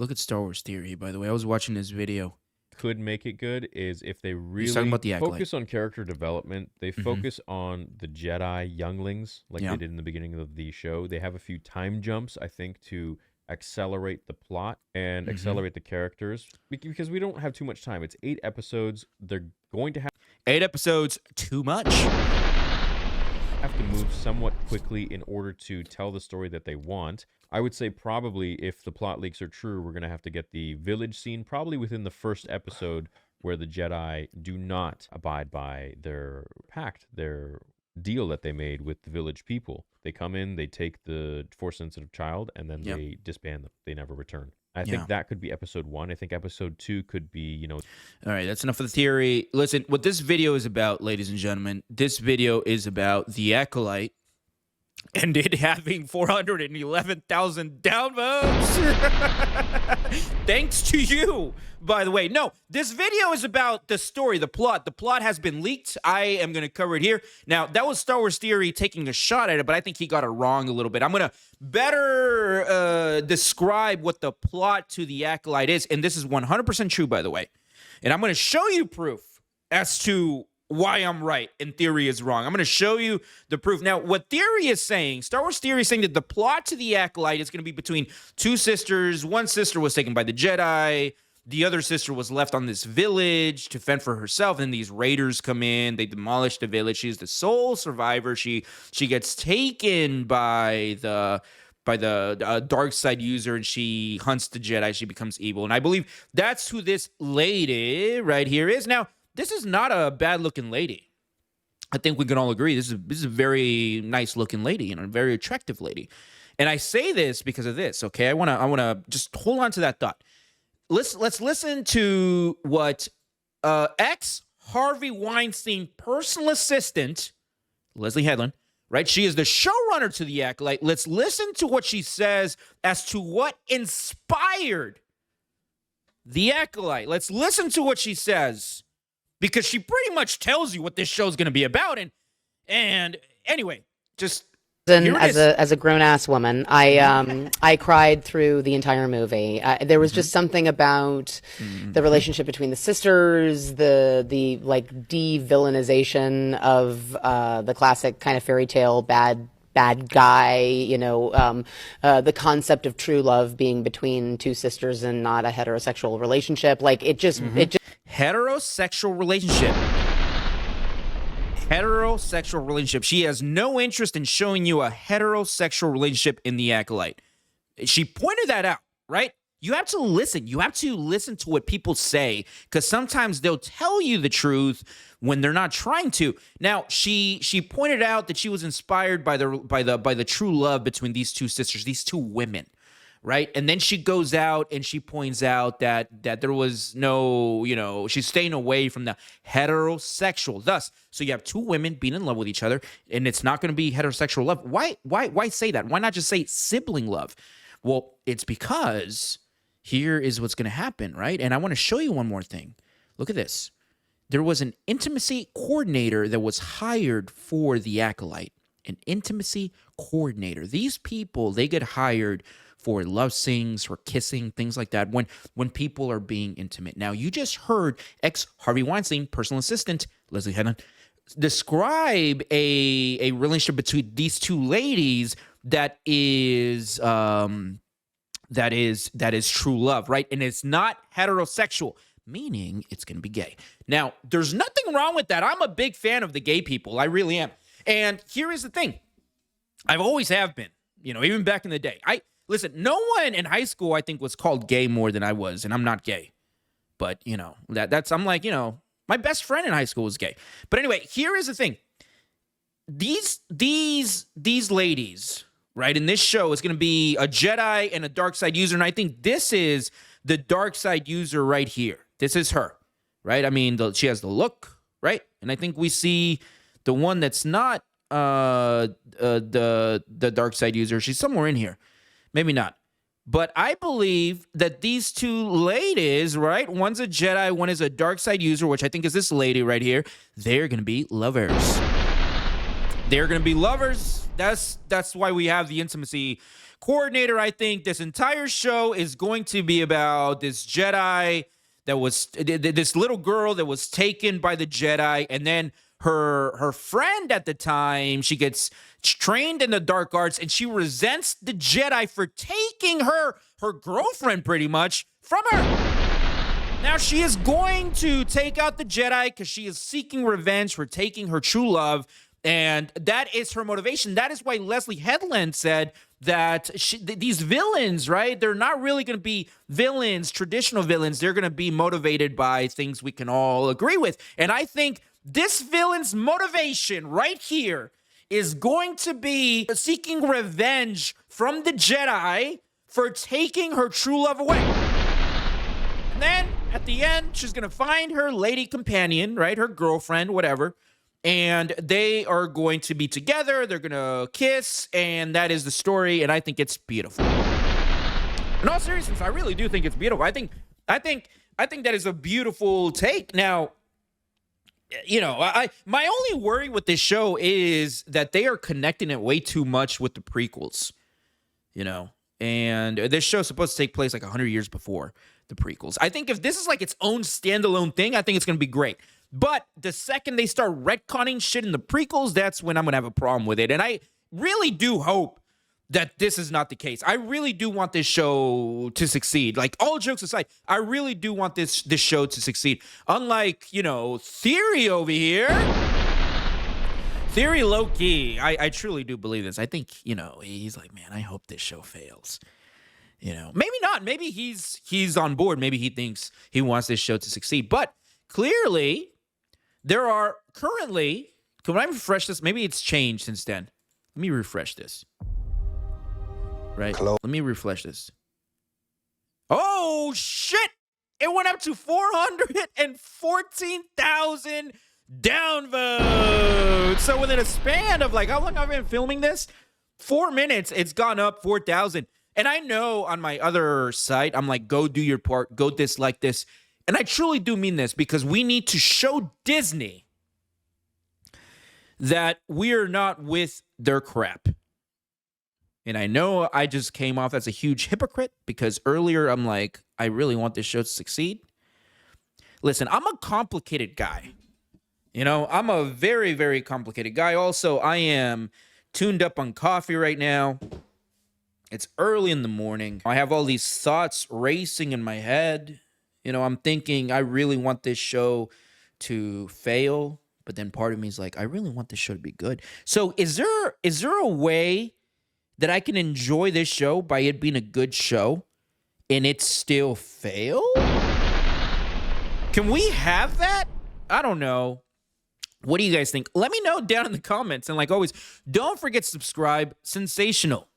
Look at Star Wars Theory, by the way. I was watching this video. Could make it good is if they He's really talking about the Acolyte. focus on character development. They focus on the Jedi younglings like Yeah. they did in the beginning of the show. They have a few time jumps, I think, to accelerate the plot and accelerate the characters because we don't have too much time. It's 8 episodes. They're going to 8 episodes, too much. have to move somewhat quickly in order to tell the story that they want. I would say probably if the plot leaks are true, we're going to have to get the village scene probably within the first episode where the Jedi do not abide by their pact, their deal that they made with the village people. They come in, they take the Force-sensitive child, and then they disband them. They never return. I think that could be episode 1. I think episode 2 could be, All right, that's enough of the theory. Listen, what this video is about, ladies and gentlemen, this video is about the Acolyte and it having 411,000 downvotes. Thanks to you, by the way. No, this video is about the story, the plot. The plot has been leaked. I am going to cover it here. Now, that was Star Wars Theory taking a shot at it, but I think he got it wrong a little bit. I'm going to better describe what the plot to the Acolyte is, and this is 100% true, by the way. And I'm going to show you proof as to why I'm right and Theory is wrong. I'm going to show you the proof. Now, what Theory is saying, Star Wars Theory is saying that the plot to the Acolyte is going to be between 2 sisters. One sister was taken by the Jedi. The other sister was left on this village to fend for herself. And these raiders come in. They demolish the village. She's the sole survivor. She gets taken by the dark side user, and she hunts the Jedi. She becomes evil. And I believe that's who this lady right here is. Now, this is not a bad-looking lady. I think we can all agree this is a very nice-looking lady, a very attractive lady. And I say this because of this, okay? I wanna just hold on to that thought. Let's listen to what ex-Harvey Weinstein personal assistant, Leslie Hedlund, right? She is the showrunner to the Acolyte. Let's listen to what she says as to what inspired the Acolyte. Let's listen to what she says, because she pretty much tells you what this show is going to be about. And anyway, just as a grown-ass woman, I cried through the entire movie. There was just something about the relationship between the sisters, the like de-villainization of the classic kind of fairy tale bad guy, the concept of true love being between 2 sisters and not a heterosexual relationship. Like it just heterosexual relationship. Heterosexual relationship. She has no interest in showing you a heterosexual relationship in the Acolyte. She pointed that out, right? You have to listen. You have to listen to what people say, because sometimes they'll tell you the truth when they're not trying to. Now, she pointed out that she was inspired by the true love between these 2 sisters, these 2 women, right? And then she goes out and she points out that there was no, she's staying away from the heterosexual. Thus, so you have 2 women being in love with each other, and it's not going to be heterosexual love. Why say that? Why not just say sibling love? Well, it's because here is what's going to happen, right? And I want to show you one more thing. Look at this. There was an intimacy coordinator that was hired for the Acolyte. An intimacy coordinator. These people, they get hired for love sings, for kissing, things like that, when people are being intimate. Now, you just heard ex-Harvey Weinstein personal assistant, Leslie Hedlund, describe a relationship between these 2 ladies that is true love, right? And it's not heterosexual, meaning it's going to be gay. Now, there's nothing wrong with that. I'm a big fan of the gay people. I really am. And here is the thing. I've always have been, even back in the day. Listen, no one in high school, I think, was called gay more than I was, and I'm not gay. But, I'm like, my best friend in high school was gay. But anyway, here is the thing. These ladies, right, in this show is going to be a Jedi and a dark side user, and I think this is the dark side user right here. This is her, right? I mean, she has the look, right? And I think we see the one that's not the dark side user. She's somewhere in here. Maybe not. But I believe that these 2 ladies, right? One's a Jedi, one is a dark side user, which I think is this lady right here. They're going to be lovers. They're going to be lovers. That's why we have the intimacy coordinator. I think this entire show is going to be about this Jedi that was this little girl that was taken by the Jedi, and then her friend at the time, she gets trained in the dark arts, and she resents the Jedi for taking her girlfriend pretty much from her. Now she is going to take out the Jedi because she is seeking revenge for taking her true love, and that is her motivation. That is why Leslie Hedlund said that these villains, right? They're not really going to be villains, traditional villains. They're going to be motivated by things we can all agree with. And I think this villain's motivation right here is going to be seeking revenge from the Jedi for taking her true love away. And then at the end, she's going to find her lady companion, right? Her girlfriend, whatever. And they are going to be together. They're going to kiss. And that is the story. And I think it's beautiful. In all seriousness, I really do think it's beautiful. I think that is a beautiful take. Now, you know, my only worry with this show is that they are connecting it way too much with the prequels, you know, and this show is supposed to take place like 100 years before the prequels. I think if this is like its own standalone thing, I think it's going to be great. But the second they start retconning shit in the prequels, that's when I'm going to have a problem with it. And I really do hope that this is not the case. I really do want this show to succeed. Like, all jokes aside, I really do want this show to succeed. Unlike, you know, Theory over here. Theory low-key, I truly do believe this. I think, you know, he's like, man, I hope this show fails. You know, maybe not. Maybe he's on board. Maybe he thinks he wants this show to succeed. But clearly, there are currently, can I refresh this? Maybe it's changed since then. Let me refresh this. Right? Hello? Let me refresh this. Oh, shit! It went up to 414,000 downvotes. So within a span of like, how long have I been filming this? 4 minutes, it's gone up 4,000. And I know on my other site, I'm like, go do your part, go dislike this. And I truly do mean this because we need to show Disney that we're not with their crap. And I know I just came off as a huge hypocrite because earlier I'm like, I really want this show to succeed. Listen, I'm a complicated guy. You know, I'm a very, very complicated guy. Also, I am tuned up on coffee right now. It's early in the morning. I have all these thoughts racing in my head. You know, I'm thinking I really want this show to fail. But then part of me is like, I really want this show to be good. So is there a way that I can enjoy this show by it being a good show and it still fail? Can we have that? I don't know. What do you guys think? Let me know down in the comments. And like always, don't forget to subscribe. Sensational.